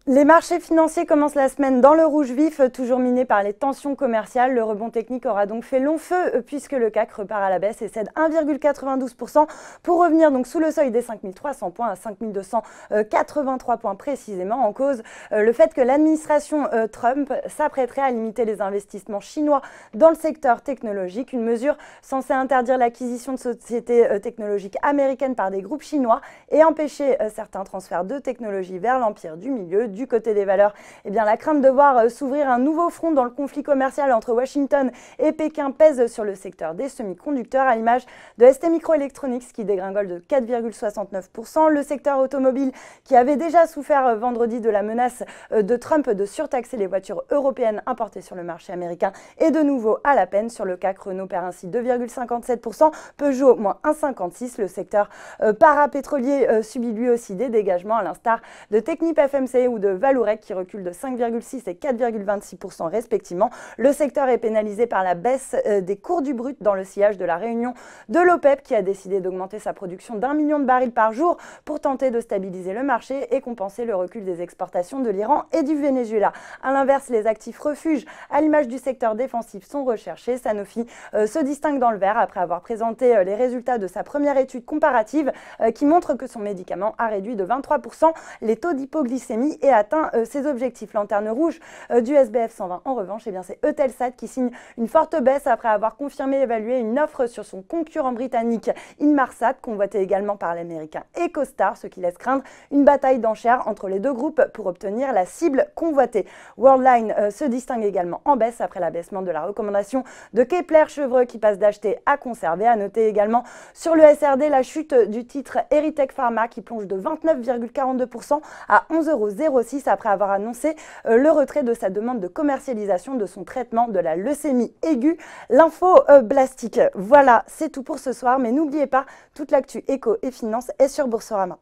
Les marchés financiers commencent la semaine dans le rouge vif, toujours minés par les tensions commerciales. Le rebond technique aura donc fait long feu puisque le CAC repart à la baisse et cède 1,92% pour revenir donc sous le seuil des 5300 points à 5283 points précisément. En cause, le fait que l'administration Trump s'apprêterait à limiter les investissements chinois dans le secteur technologique, une mesure censée interdire l'acquisition de sociétés technologiques américaines par des groupes chinois et empêcher certains transferts de technologies vers l'empire du milieu. Du côté des valeurs, la crainte de voir s'ouvrir un nouveau front dans le conflit commercial entre Washington et Pékin pèse sur le secteur des semi-conducteurs, à l'image de STMicroelectronics qui dégringole de 4,69%. Le secteur automobile qui avait déjà souffert vendredi de la menace de Trump de surtaxer les voitures européennes importées sur le marché américain est de nouveau à la peine. Sur le CAC, Renault perd ainsi 2,57%, Peugeot moins 1,56%. Le secteur parapétrolier subit lui aussi des dégagements à l'instar de Technip FMC ou de Vallourec qui recule de 5,6 et 4,26% respectivement. Le secteur est pénalisé par la baisse des cours du brut dans le sillage de la réunion de l'OPEP qui a décidé d'augmenter sa production d'1 million de barils par jour pour tenter de stabiliser le marché et compenser le recul des exportations de l'Iran et du Venezuela. A l'inverse, les actifs refuges à l'image du secteur défensif sont recherchés. Sanofi se distingue dans le vert après avoir présenté les résultats de sa première étude comparative qui montre que son médicament a réduit de 23% les taux d'hypoglycémie et atteint ses objectifs. Lanterne rouge du SBF 120 en revanche, c'est Eutelsat qui signe une forte baisse après avoir confirmé évaluer une offre sur son concurrent britannique Inmarsat, convoité également par l'américain EchoStar, ce qui laisse craindre une bataille d'enchères entre les deux groupes pour obtenir la cible convoitée. Worldline se distingue également en baisse après l'abaissement de la recommandation de Kepler Chevreux qui passe d'acheter à conserver. À noter également sur le SRD la chute du titre Erytech Pharma qui plonge de 29,42% à 11,06 € après avoir annoncé le retrait de sa demande de commercialisation de son traitement de la leucémie aiguë lymphoblastique. Voilà, c'est tout pour ce soir, mais n'oubliez pas, toute l'actu éco et finance est sur Boursorama.